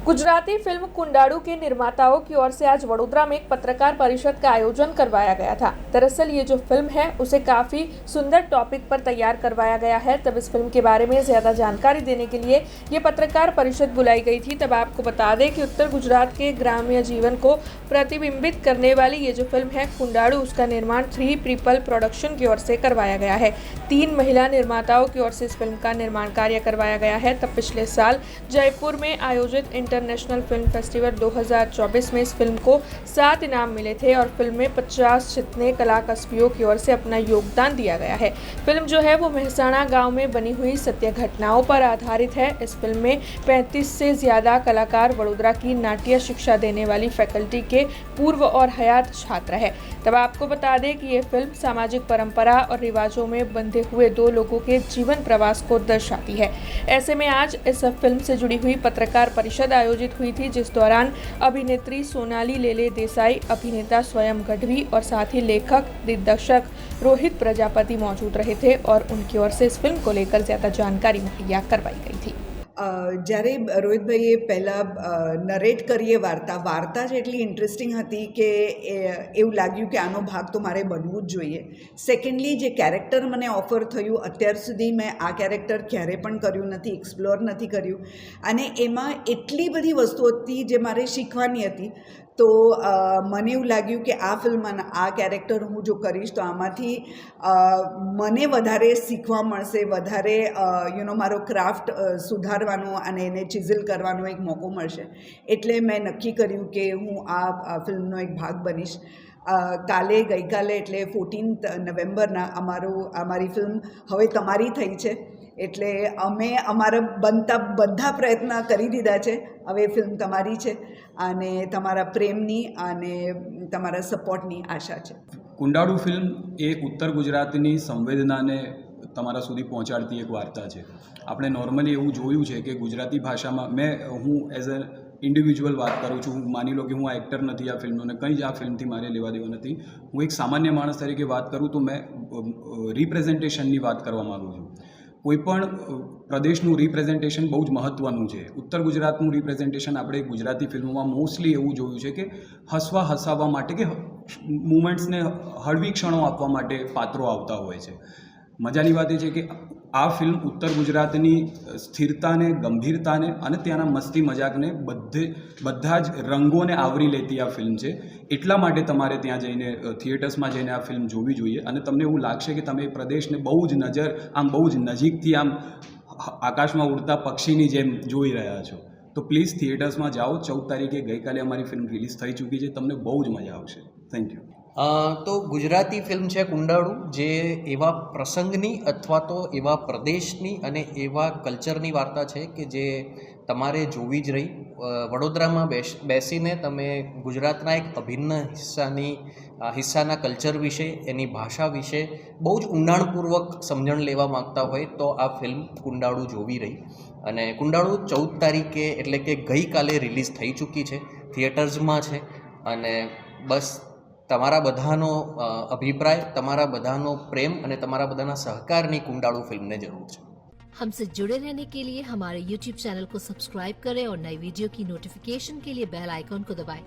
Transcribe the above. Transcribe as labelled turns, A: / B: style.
A: Gujarati film कुंडाड़ू के निर्माताओं की ओर से आज वडोदरा में एक पत्रकार परिषद का आयोजन करवाया गया था। दरअसल ये जो फिल्म है उसे काफी सुंदर टॉपिक पर तैयार करवाया गया है। तब इस फिल्म के बारे में ज्यादा जानकारी देने के लिए ये पत्रकार परिषद बुलाई गई थी। तब आपको बता दें कि उत्तर गुजरात के ग्रामीण जीवन को प्रतिबिंबित करने वाली ये जो फिल्म है कुंडाड़ू, उसका निर्माण 3 पीपल प्रोडक्शन की ओर से करवाया गया है। 3 महिला निर्माताओं की ओर से इस फिल्म का निर्माण कार्य करवाया गया है। तब पिछले साल जयपुर में आयोजित इंटरनेशनल फिल्म फेस्टिवल 2024 में इस फिल्म को 7 इनाम मिले थे और फिल्म में 50 जितने कला कस्बियों की ओर से अपना योगदान दिया गया है। फिल्म जो है वो मेहसाणा गांव में बनी हुई सत्य घटनाओं पर आधारित है। इस फिल्म में 35 से ज्यादा कलाकार वडोदरा की नाट्य शिक्षा देने वाली फैकल्टी के पूर्व और हयात छात्र है। तब आपको बता दें कि ये फिल्म सामाजिक परंपरा और रिवाजों में बंधे हुए 2 लोगों के जीवन प्रवास को दर्शाती है। ऐसे में आज इस फिल्म से जुड़ी हुई पत्रकार परिषद आयोजित हुई थी, जिस दौरान अभिनेत्री सोनाली लेले देसाई, अभिनेता स्वयं गढ़वी और साथ ही लेखक दिग्दर्शक रोहित प्रजापति मौजूद रहे थे और उनकी ओर से इस फिल्म को लेकर ज्यादा जानकारी मुहैया करवाई गई थी।
B: જ્યારે રોહિતભાઈએ પહેલાં નરેટ કરી એ વાર્તા જ એટલી ઇન્ટરેસ્ટિંગ હતી કે એવું લાગ્યું કે આનો ભાગ તો મારે બનવું જ જોઈએ. સેકન્ડલી જે કેરેક્ટર મને ઓફર થયું, અત્યાર સુધી મેં આ કેરેક્ટર ક્યારે પણ કર્યું નથી, એક્સપ્લોર નથી કર્યું અને એમાં એટલી બધી વસ્તુઓ હતી જે મારે શીખવાની હતી. તો મને એવું લાગ્યું કે આ ફિલ્મમાં આ કેરેક્ટર હું જો કરીશ તો આમાંથી મને વધારે શીખવા મળશે, વધારે મારો ક્રાફ્ટ સુધારવાનો અને એને ચિઝલ કરવાનો એક મોકો મળશે. એટલે મેં નક્કી કર્યું કે હું આ ફિલ્મનો એક ભાગ બનીશ. ગઈકાલે એટલે 14 નવેમ્બરના અમારી ફિલ્મ હવે તમારી થઈ છે. એટલે અમે અમારા બનતા બધા પ્રયત્ન કરી દીધા છે. હવે ફિલ્મ તમારી છે અને તમારા પ્રેમની અને તમારા સપોર્ટની આશા છે.
C: કુંડાળુ ફિલ્મ એક ઉત્તર ગુજરાતની સંવેદનાને તમારા સુધી પહોંચાડતી એક વાર્તા છે. આપણે નોર્મલી એવું જોયું છે કે ગુજરાતી ભાષામાં હું એઝ અ ઇન્ડિવિજ્યુઅલ વાત કરું છું. માની લો કે હું આ એક્ટર નથી આ ફિલ્મનો ને કંઈ જ આ ફિલ્મથી મારે લેવા દેવા નથી. હું એક સામાન્ય માણસ તરીકે વાત કરું તો મેં રિપ્રેઝન્ટેશનની વાત કરવા માગું છું. કોઈપણ પ્રદેશનું રિપ્રેઝન્ટેશન બહુ જ મહત્ત્વનું છે. ઉત્તર ગુજરાતનું રિપ્રેઝન્ટેશન આપણે ગુજરાતી ફિલ્મોમાં મોસ્ટલી એવું જોયું છે કે હસાવવા માટે કે મુમેન્ટ્સને હળવી ક્ષણો આપવા માટે પાત્રો આવતા હોય છે. મજાની વાત એ છે કે આ ફિલ્મ ઉત્તર ગુજરાતની સ્થિરતાને, ગંભીરતાને અને ત્યાંના મસ્તી મજાકને બધા જ રંગોને આવરી લેતી આ ફિલ્મ છે. એટલા માટે તમારે ત્યાં જઈને થિયેટર્સમાં જઈને આ ફિલ્મ જોવી જોઈએ અને તમને એવું લાગશે કે તમે એ પ્રદેશને બહુ જ નજીકથી આમ આકાશમાં ઉડતા પક્ષીની જેમ જોઈ રહ્યા છો. તો પ્લીઝ થિયેટર્સમાં જાઓ. 14 તારીખે ગઈકાલે અમારી ફિલ્મ રિલીઝ થઈ ચૂકી છે. તમને બહુ જ મજા આવશે. Thank you.
D: તો ગુજરાતી ફિલ્મ છે કુંડાળુ, જે એવા પ્રસંગની અથવા તો એવા પ્રદેશની અને એવા કલ્ચરની વાર્તા છે કે જે તમારે જોવી જ રહી. વડોદરામાં બેસીને તમે ગુજરાતના એક અભિન્ન હિસ્સાના કલ્ચર વિશે, એની ભાષા વિશે બહુ જ ઊંડાણપૂર્વક સમજણ લેવા માગતા હોય તો આ ફિલ્મ કુંડાળુ જોવી રહી. અને કુંડાળુ 14 તારીખે એટલે કે ગઈકાલે રિલીઝ થઈ ચૂકી છે, થિયેટર્સમાં છે. અને બસ તમારા બધાનો અભિપ્રાય, તમારા બધાનો પ્રેમ અને તમારા બધાના સહકારની કુંડાળુ ફિલ્મને જરૂર છે.
E: हमसे जुड़े रहने के लिए हमारे YouTube चैनल को सब्सक्राइब करें और नई वीडियो की नोटिफिकेशन के लिए बेल आइकॉन को दबाएं।